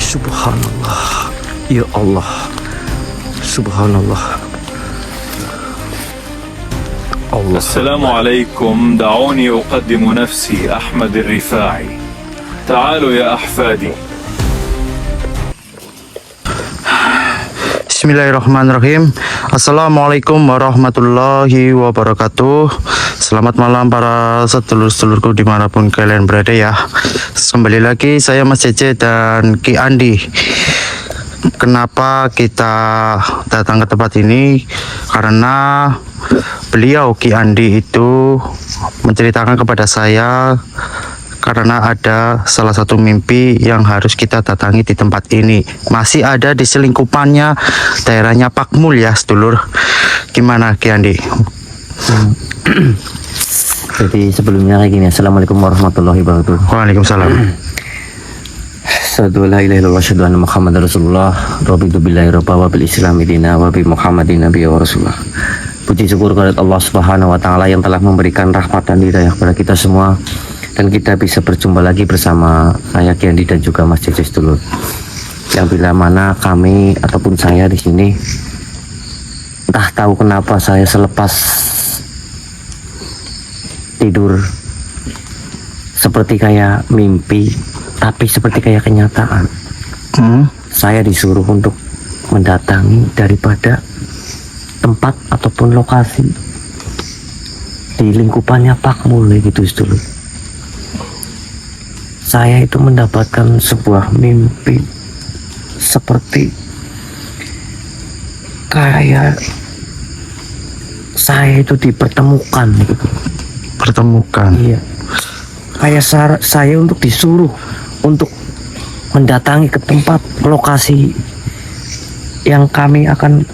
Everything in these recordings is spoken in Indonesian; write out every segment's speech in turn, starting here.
Subhanallah. Ya Allah. Subhanallah. Allah. السلام عليكم. دعوني أقدم نفسي أحمد الرفاعي. تعالوا يا أحفادي. Bismillahirrahmanirrahim. Assalamualaikum warahmatullahi wabarakatuh. Selamat malam para sedulur-sedulurku dimanapun kalian berada ya. Kembali lagi saya Mas Cece dan Ki Andi. Kenapa kita datang ke tempat ini? Karena beliau Ki Andi itu menceritakan kepada saya karena ada salah satu mimpi yang harus kita datangi di tempat ini. Masih ada di selingkupannya, daerahnya Pakmul ya sedulur. Gimana Ki Andi? Jadi sebelumnya kayak gini, Assalamualaikum warahmatullahi wabarakatuh. Waalaikumsalam. Asyhadu an la ilaha illallah wa asyhadu anna Muhammadar Rasulullah. Raditu billahi rabba wa bil islami dina wa bi Muhammadin nabiyya wa rasulullah. Puji syukur kepada Allah Subhanahu wa taala yang telah memberikan rahmat dan hidayah kepada kita semua, dan kita bisa berjumpa lagi bersama saya Ki Andi dan juga Mas Cece dulu. Yang bila mana kami ataupun saya di sini entah tahu kenapa saya selepas tidur seperti kayak mimpi, tapi seperti kayak kenyataan. Saya disuruh untuk mendatangi daripada tempat ataupun lokasi di lingkupannya Pakmul gitu dulu. Saya itu mendapatkan sebuah mimpi seperti kayak saya itu dipertemukan gitu. Pertemukan. Iya. Kayak saya untuk disuruh untuk mendatangi ke tempat lokasi yang kami akan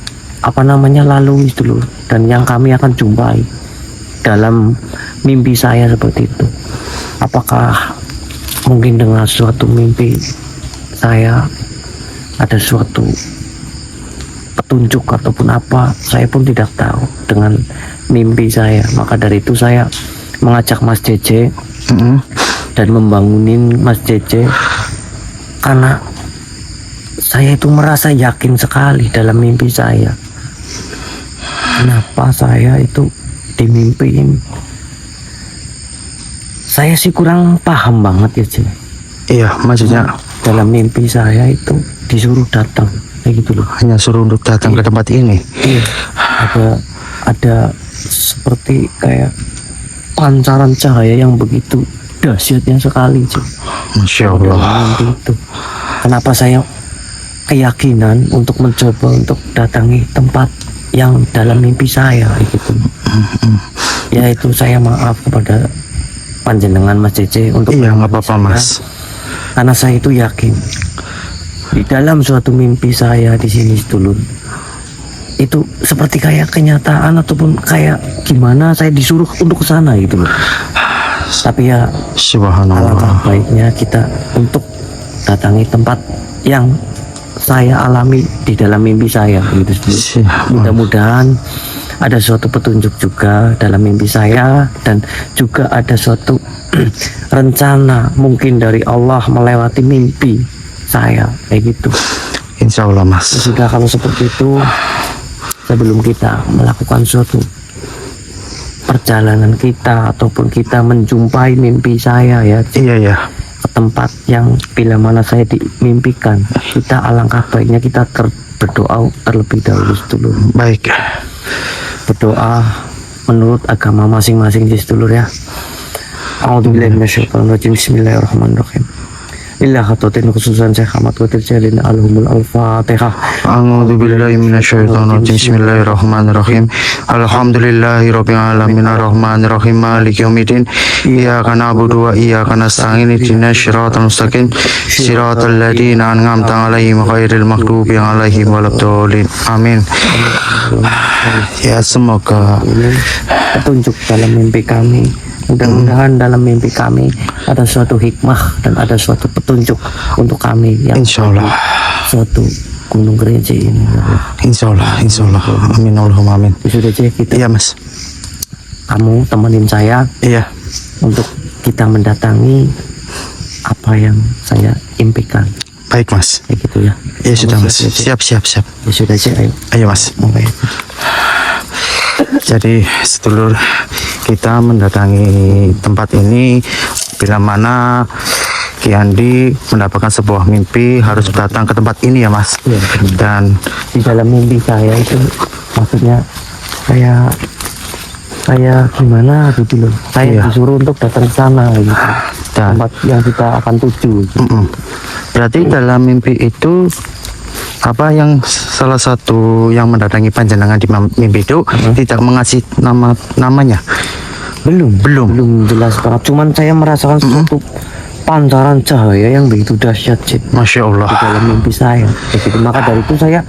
lalui dulu, dan yang kami akan jumpai dalam mimpi saya seperti itu. Apakah mungkin dengan suatu mimpi saya ada suatu petunjuk ataupun apa, saya pun tidak tahu dengan mimpi saya. Maka dari itu saya mengajak Mas Cece dan membangunin Mas Cece, karena saya itu merasa yakin sekali dalam mimpi saya. Kenapa saya itu dimimpiin? Saya sih kurang paham banget ya, Ce. Iya, maksudnya Dalam mimpi saya itu disuruh datang kayak gitu loh. hanya suruh untuk datang ke tempat ini. Iya. Ada seperti kayak pancaran cahaya yang begitu dahsyatnya sekali, Ce. Masya Dalam Allah. mimpi itu. Kenapa saya keyakinan untuk mencoba untuk datangi tempat yang dalam mimpi saya gitu. Ya itu saya maaf kepada panjenengan Mas Cece untuk Iya, nggak apa-apa saya, Mas. karena saya itu yakin di dalam suatu mimpi saya di sini dulu itu seperti kayak kenyataan ataupun kayak gimana saya disuruh untuk ke sana gitu loh. Tapi ya alangkah Subhanallah. baiknya kita untuk datangi tempat yang saya alami di dalam mimpi saya gitu. Mudah-mudahan ada suatu petunjuk juga dalam mimpi saya, dan juga ada suatu rencana mungkin dari Allah melewati mimpi saya kayak gitu. Insya Allah Mas. Sehingga kalau seperti itu, sebelum kita melakukan suatu perjalanan kita ataupun kita menjumpai mimpi saya ya, Iya ya. ke tempat yang bila mana saya dimimpikan, kita alangkah baiknya kita berdoa terlebih dahulu dulu. Baik. Berdoa menurut agama masing-masing dulu ya. A'udzubillahi minasyaitonirrajim. Bismillahirrahmanirrahim. Illa khatatin khususan Syekh Ahmad Qadir Jalin Al-Humul Al-Fatihah. A'udzubillahi minasyaitonir rajim. Bismillahirrahmanirrahim. Alhamdulillahirabbil alamin arrahmanirrahim maliki yaumiddin. Iyyaka na'budu wa iyyaka nasta'in ihdinas siratal mustaqim siratal ladzina an'amta 'alaihim ghairil maghdubi 'alaihim waladdallin. Amin. Ya semoga Petunjuk dalam mimpi kami. Mudah-mudahan dalam mimpi kami ada suatu hikmah dan ada suatu petunjuk untuk kami yang insyaallah. suatu gunung kerinci ini. Insyaallah. Amin Allahumma amin. Sudah cek kita, Iya Mas. kamu temenin saya Iya. untuk kita mendatangi apa yang saya impikan. Baik mas. Begitu ya. Ya sudah mas. Siap, siap. Siap siap. Ya sudah Cek, ayo. Ayo mas. Oke. Jadi sedulur, kita mendatangi tempat ini bila mana Ki Andi mendapatkan sebuah mimpi harus datang ke tempat ini ya mas. Iya, benar. Dan Di dalam mimpi saya itu maksudnya saya gimana gitu loh. Saya Iya. disuruh untuk datang ke sana gitu. Dan Tempat yang kita akan tuju. berarti dalam mimpi itu apa yang salah satu yang mendatangi panjenengan di mimpi itu tidak mengasih namanya. Belum. Jelas banget. Cuman saya merasakan suatu pancaran cahaya yang begitu dahsyat Cik, Masya Allah. di dalam mimpi saya. Begitu. Maka dari itu saya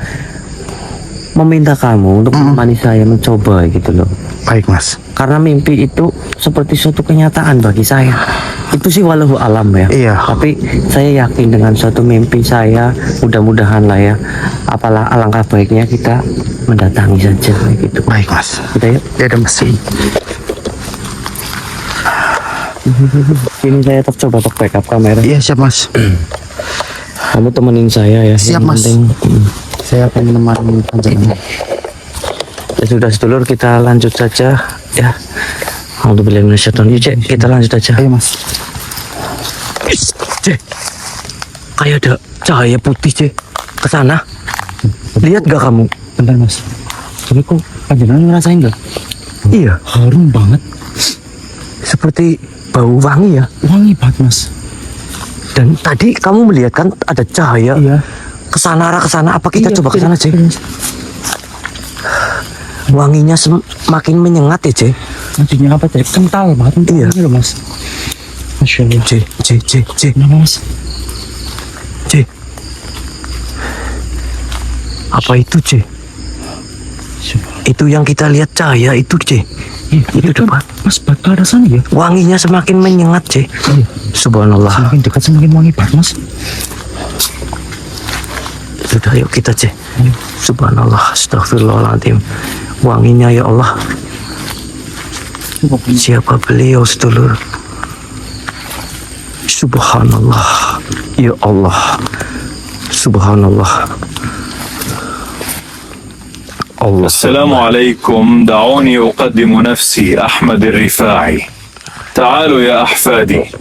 meminta kamu untuk menemani saya mencoba gitu loh. Baik mas. Karena mimpi itu seperti suatu kenyataan bagi saya. Itu sih walau alam ya. Iya. Tapi saya yakin dengan suatu mimpi saya, mudah-mudahan lah ya. Apalah alangkah baiknya kita mendatangi saja gitu. Baik mas. Kita yuk. Ya udah mas. Ini saya tetap coba untuk backup kamera. Iya siap mas. Kamu temenin saya ya. Siap, Yang Mas. penting, Saya akan menemani panjenengan. ya sudah sedulur, kita lanjut saja ya. Alhamdulillah minasyaitonir rajim. Cek, kita lanjut aja. Ayo mas. Cek, kayak ada cahaya putih Cek ke sana. Lihat gak kamu? Bentar mas. Tapi kok panjenengan ngerasain nggak? Iya, Harum banget. seperti bau wangi ya. Wangi banget mas. Dan tadi kamu melihat kan ada cahaya Iya. ke sana arah ke sana. Apa kita coba ke sana Cek? Mas. Wanginya semakin menyengat ya Cek. Nantinya apa tadi? Kental banget. Iya. Ini loh mas. Masya Allah. Cek. Kenapa mas? Cek. Apa itu Cek? Itu yang kita lihat cahaya itu Cek. Itu depan. Mas bakal ada sana ya. Wanginya semakin menyengat Cek. Subhanallah. Semakin dekat semakin wangi banget mas. Sudah yuk kita Cek. Subhanallah. Astagfirullahaladzim. Wanginya ya Allah. Siapa beliau sedulur? Subhanallah. Ya Allah. Subhanallah. Allah. السلام عليكم. دعوني أقدم نفسي أحمد الرفاعي. تعالوا يا أحفادي.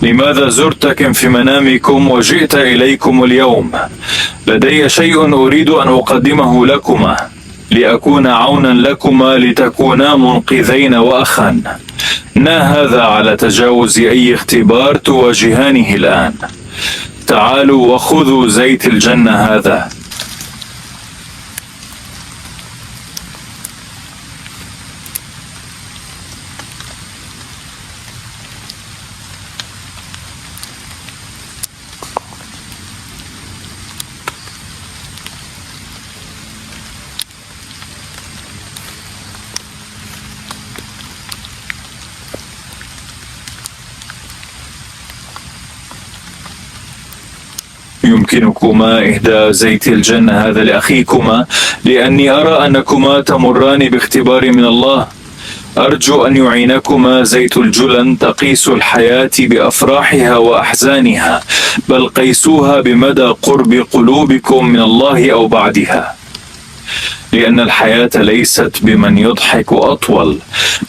لماذا زرتكم في منامكم وجئت إليكم اليوم؟ لدي شيء أريد أن أقدمه لكما لأكون عونا لكما لتكونا منقذين وأخا. هذا على تجاوز أي اختبار تواجهانه الآن. تعالوا وخذوا زيت الجنة هذا. يمكنكما إهداء زيت الجنة هذا لأخيكما لأني أرى أنكما تمران باختبار من الله. أرجو أن يعينكما زيت الجلن تقيس الحياة بأفراحها وأحزانها، بل قيسوها بمدى قرب قلوبكم من الله أو بعدها، لأن الحياة ليست بمن يضحك أطول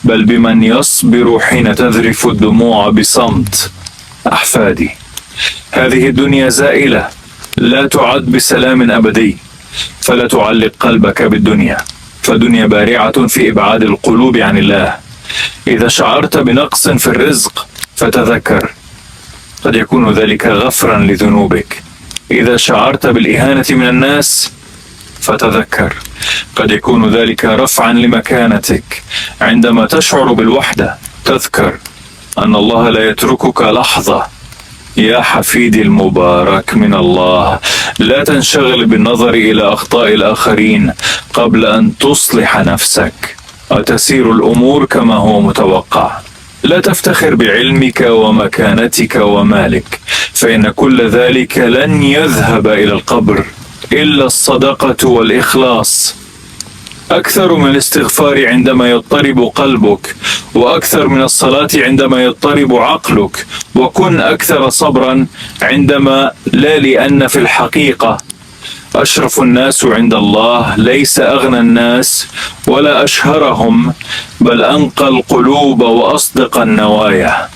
بل بمن يصبر حين تذرف الدموع بصمت. أحفادي، هذه الدنيا زائلة لا تعد بسلام أبدي، فلا تعلق قلبك بالدنيا، فالدنيا بارعة في إبعاد القلوب عن الله. إذا شعرت بنقص في الرزق فتذكر قد يكون ذلك غفرا لذنوبك. إذا شعرت بالإهانة من الناس فتذكر قد يكون ذلك رفعا لمكانتك. عندما تشعر بالوحدة تذكر أن الله لا يتركك لحظة. يا حفيدي المبارك من الله، لا تنشغل بالنظر إلى أخطاء الآخرين قبل أن تصلح نفسك، وتسير الأمور كما هو متوقع. لا تفتخر بعلمك ومكانتك ومالك، فإن كل ذلك لن يذهب إلى القبر إلا الصدقة والإخلاص. أكثر من الاستغفار عندما يضطرب قلبك، وأكثر من الصلاة عندما يضطرب عقلك، وكن أكثر صبرا عندما لا، لأن في الحقيقة أشرف الناس عند الله ليس أغنى الناس ولا أشهرهم، بل أنقى القلوب وأصدق النوايا.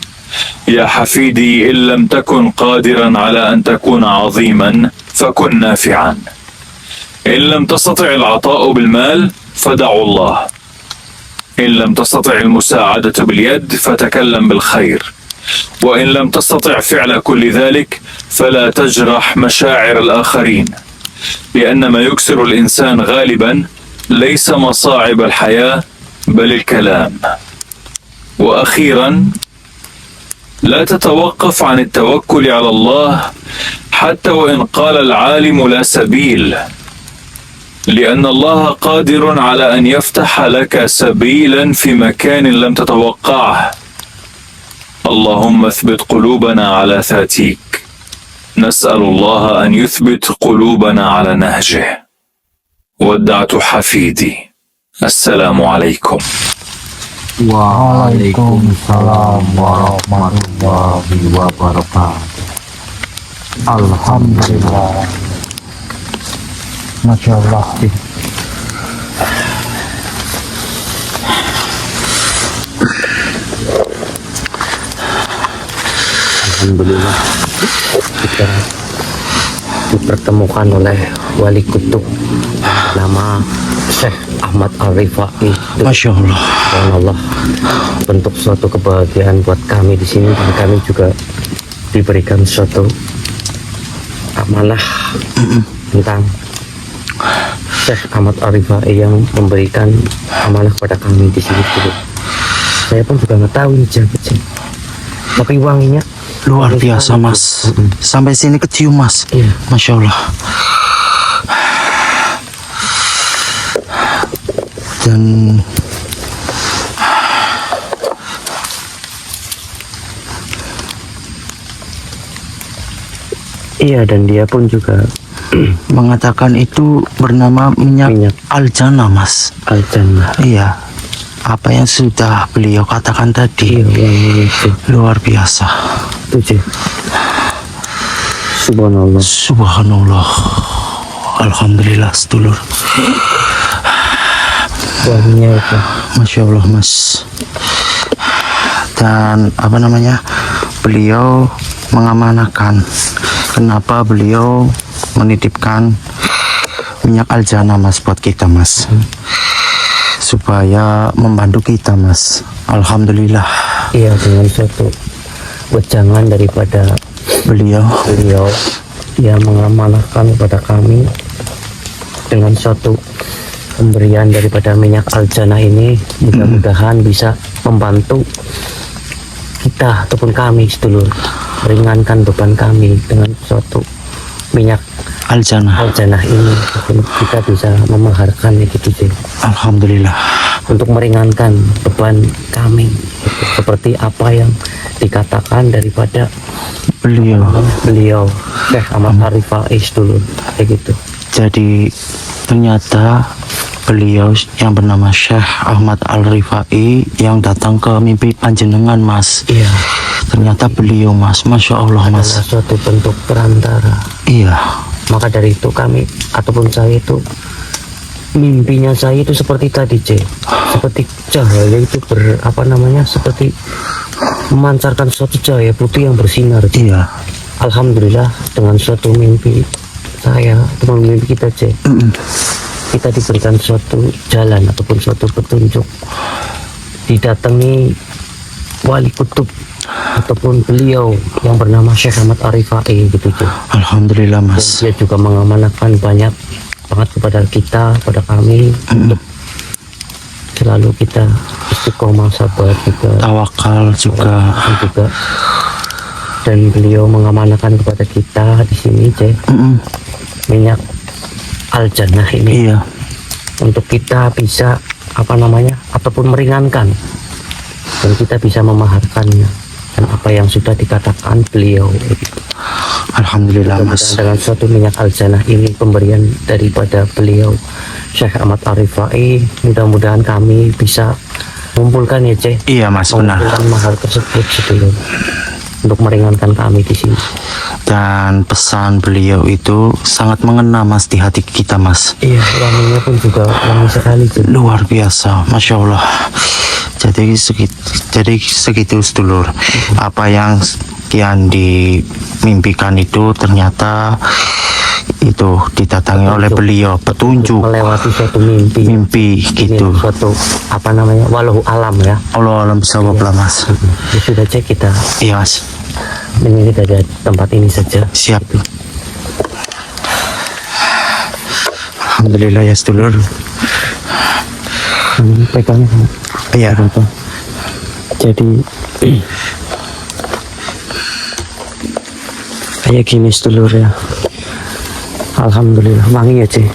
يا حفيدي، إن لم تكن قادرا على أن تكون عظيما فكن نافعا. إن لم تستطع العطاء بالمال فدعوا الله. إن لم تستطع المساعدة باليد فتكلم بالخير. وإن لم تستطع فعل كل ذلك فلا تجرح مشاعر الآخرين، لأن ما يكسر الإنسان غالبا ليس مصاعب الحياة بل الكلام. وأخيرا، لا تتوقف عن التوكل على الله حتى وإن قال العالم لا سبيل، لأن الله قادر على أن يفتح لك سبيلا في مكان لم تتوقعه. اللهم اثبت قلوبنا على ثاتيك. نسأل الله أن يثبت قلوبنا على نهجه. ودعت حفيدي. السلام عليكم. Waalaikumsalam warahmatullahi wabarakatuh. Alhamdulillah. Masya Allah. Alhamdulillah kita dipertemukan oleh wali kutub nama Syekh Ahmad Al-Rifai. Masya Allah. Allah, bentuk suatu kebahagiaan buat kami di sini, dan kami juga diberikan suatu amanah tentang Syekh Ahmad Al-Rifai yang memberikan amanah kepada kami di sini dulu. Saya pun juga nggak tahu ini siapa, tapi wanginya Luar biasa, Mas. Sampai sini kecium, Mas. Iya. Masya Allah. Dan iya, dan dia pun juga mengatakan itu bernama minyak Minyak. Al-Jannah, Mas. Al-Jannah. Iya. Apa yang sudah beliau katakan tadi Iya, wanginya itu. luar biasa. Itu sih. Subhanallah. Subhanallah. Alhamdulillah, sedulur. Wanginya itu. Masya Allah, Mas. Dan apa namanya, beliau mengamanahkan. Kenapa beliau menitipkan minyak Al-Jannah, Mas, buat kita, Mas, supaya membantu kita, Mas. Alhamdulillah. Iya, dengan suatu wejangan daripada Beliau yang mengamanahkan kepada kami dengan suatu pemberian daripada minyak Al-Jannah ini, mudah-mudahan bisa membantu kita ataupun kami sedulur, meringankan beban kami dengan suatu minyak Al-Jannah. Al-Jannah ini, ataupun kita bisa memaharkan gitu sih, Alhamdulillah. untuk meringankan beban kami, seperti apa yang dikatakan daripada beliau Syekh Ahmad Al-Rifai dulu, kayak gitu. Jadi ternyata beliau yang bernama Syekh Ahmad Al-Rifai yang datang ke mimpi panjenengan, Mas. Iya, Ternyata beliau, Mas. Masya Allah, adalah Mas. suatu bentuk perantara. Iya. Maka dari itu kami ataupun saya itu, mimpinya saya itu seperti tadi, seperti cahaya itu seperti memancarkan suatu cahaya putih yang bersinar. Iya. Alhamdulillah, dengan suatu mimpi saya, teman mimpi kita, kita diberikan suatu jalan ataupun suatu petunjuk, didatangi wali kutub ataupun beliau yang bernama Syekh Ahmad Arifai gitu Cek. Alhamdulillah Dan Mas. dia juga mengamanahkan banyak banget kepada kita, kepada kami untuk selalu kita istiqomah, sabar juga, Tawakal juga. juga. Dan beliau mengamanahkan kepada kita di sini Cek, minyak al-jannah ini Iya. untuk kita bisa ataupun meringankan dan kita bisa memaharkannya dan apa yang sudah dikatakan beliau gitu. Alhamdulillah Mas. Dengan suatu minyak al-jannah ini pemberian daripada beliau Syekh Ahmad Arifai, mudah-mudahan kami bisa mengumpulkan ya Cek, Iya Mas, benar. mengumpulkan mahal tersebut sebelum untuk meringankan kami di sini. Dan pesan beliau itu sangat mengena Mas di hati kita Mas. Iya, wanginya pun juga wangi sekali Cek. Luar biasa, Masya Allah. Jadi segitu sedulur. Apa yang kian dimimpikan itu ternyata itu didatangi oleh beliau, petunjuk, Melewati suatu mimpi gitu. ini suatu walau alam ya. Allah alam bisawab lah Mas. Ya sudah Cek, kita Iya Mas. menyanyi dari tempat ini saja. Siap. Alhamdulillah ya sedulur. Pegangnya sama. Iya. Jadi kayak gini sedulur ya. Alhamdulillah wangi ya Cek.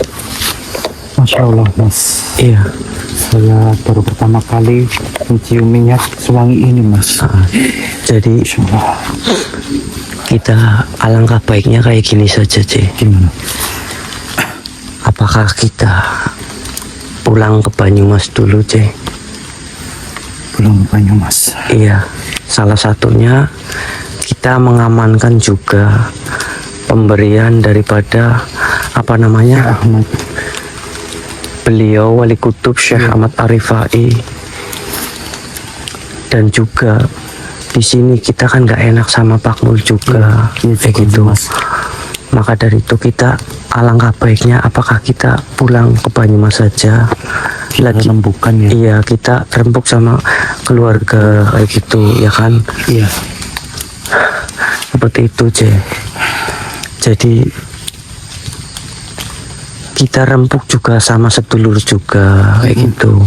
Masya Allah Mas. Iya. Saya baru pertama kali mencium minyak sewangi ini Mas. Jadi Masya Allah. kita alangkah baiknya kayak gini saja Cek. Gimana? Apakah kita pulang ke Banyumas dulu Cek? Belum banyak Mas. Iya, salah satunya kita mengamankan juga pemberian daripada beliau Wali Kutub Syekh Ahmad Arifai. Dan juga di sini kita kan nggak enak sama Pak Mul juga, kayak gitu. Maka dari itu kita alangkah baiknya apakah kita pulang ke Banyumas saja, lagi rembukan ya. Iya, kita rembuk sama keluarga kayak gitu ya kan. Iya. Seperti itu Cek. Jadi kita rembuk juga sama sedulur juga kayak gitu.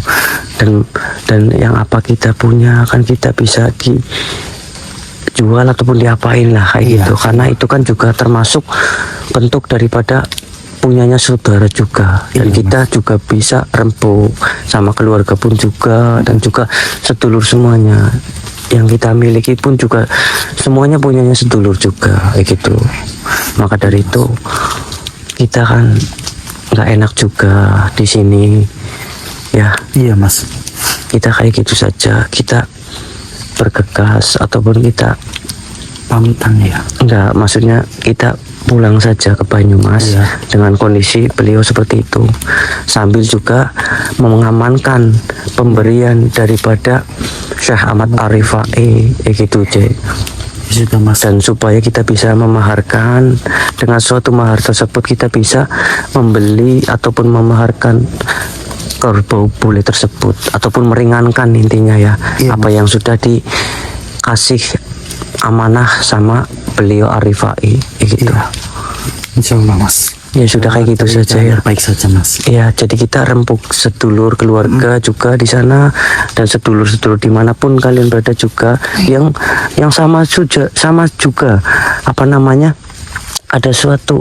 Dan yang apa kita punya kan kita bisa dijual ataupun diapain lah kayak gitu. Karena itu kan juga termasuk bentuk daripada punyanya saudara juga, dan kita juga bisa rembuk sama keluarga pun juga, dan juga sedulur semuanya yang kita miliki pun juga semuanya punyanya sedulur juga kayak gitu. Maka dari itu kita kan nggak enak juga di sini ya. Iya Mas. Kita kayak gitu saja, kita bergegas ataupun kita Pamitan ya. enggak, maksudnya kita pulang saja ke Banyumas dengan kondisi beliau seperti itu, sambil juga mengamankan pemberian daripada Syekh Ahmad Arifai gitu Cek. Sudah Mas. Dan supaya kita bisa memaharkan, dengan suatu mahar tersebut kita bisa membeli ataupun memaharkan kerbau bule tersebut ataupun meringankan intinya ya, apa yang sudah dikasih amanah sama beliau Arifai gitu. Insya Allah Mas. Ya sudah kayak gitu saja ya. Baik saja Mas. Ya, jadi kita rempuk sedulur keluarga juga di sana, dan sedulur-sedulur dimanapun kalian berada juga yang sama juga ada suatu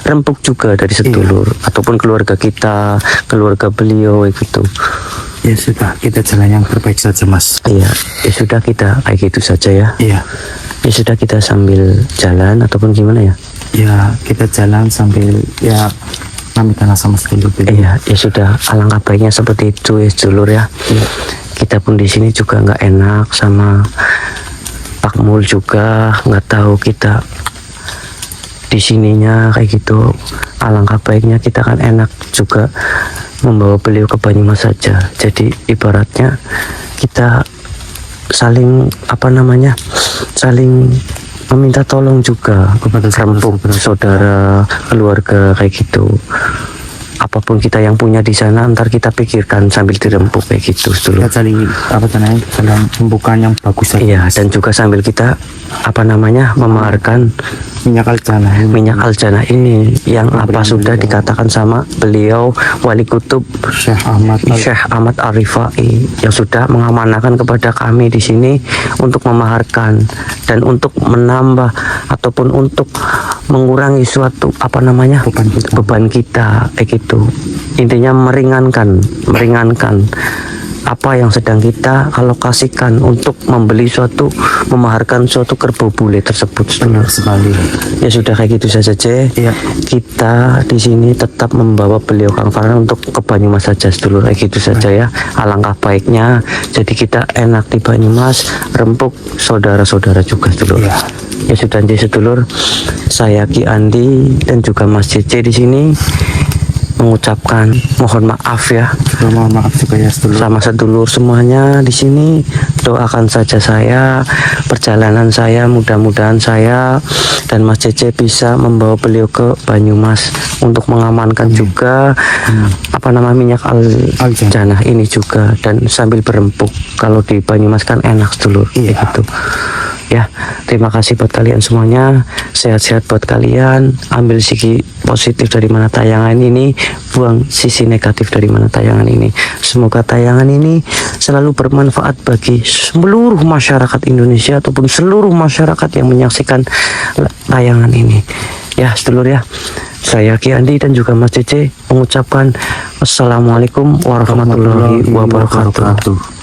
rempuk juga dari sedulur ataupun keluarga kita, keluarga beliau gitu. Ya sudah, kita jalan yang terbaik saja Mas. Iya, ya sudah kita kayak gitu saja ya. Iya. Ya sudah, kita sambil jalan ataupun gimana ya? Ya kita jalan sambil ya pamitan sama sedulur. Iya, ya sudah, alangkah baiknya seperti itu ya sedulur ya. Kita pun di sini juga nggak enak sama Pak Mul juga, nggak tahu kita di sininya kayak gitu. Alangkah baiknya kita kan enak juga membawa beliau ke Banyumas saja. Jadi ibaratnya kita saling saling meminta tolong juga kepada rempuk saudara keluarga kayak gitu. apapun kita yang punya di sana ntar kita pikirkan sambil dirempuk kayak gitu dulu. Kita cari apa namanya dalam pembukaan yang bagus saja. Iya, dan juga sambil kita apa namanya memaharkan Minyak aljana ini yang apa sudah dikatakan sama beliau Wali Kutub Syekh Ahmad Ar-Rifai yang sudah mengamanahkan kepada kami di sini untuk memaharkan dan untuk menambah ataupun untuk mengurangi suatu apa namanya beban kita kayak gitu. Intinya meringankan apa yang sedang kita alokasikan untuk membeli suatu memaharkan suatu kerbau bule tersebut. sekali. Ya sudah kayak gitu saja, Iya. Kita di sini tetap membawa beliau Kang Farhan untuk ke Banyumas saja sedulur, kayak gitu saja ya. Alangkah baiknya jadi kita enak di Banyumas, rempuk saudara-saudara juga sedulur. Iya. Ya sudah jadi sedulur, saya Ki Andi dan juga Mas Cece di sini mengucapkan mohon maaf ya. Mohon maaf juga ya sedulur. Sama sedulur semuanya di sini, doakan saja saya, perjalanan saya mudah-mudahan saya dan Mas Cece bisa membawa beliau ke Banyumas untuk mengamankan juga apa nama minyak aljana ini juga dan sambil berempuk. Kalau di Banyumas kan enak sedulur, Iya. gitu. Ya, terima kasih buat kalian semuanya. Sehat-sehat buat kalian. Ambil sisi positif dari mana tayangan ini, buang sisi negatif dari mana tayangan ini. Semoga tayangan ini selalu bermanfaat bagi seluruh masyarakat Indonesia ataupun seluruh masyarakat yang menyaksikan tayangan ini. Ya, sedulur ya. Saya Ki Andi dan juga Mas Cece mengucapkan wassalamualaikum warahmatullahi wabarakatuh.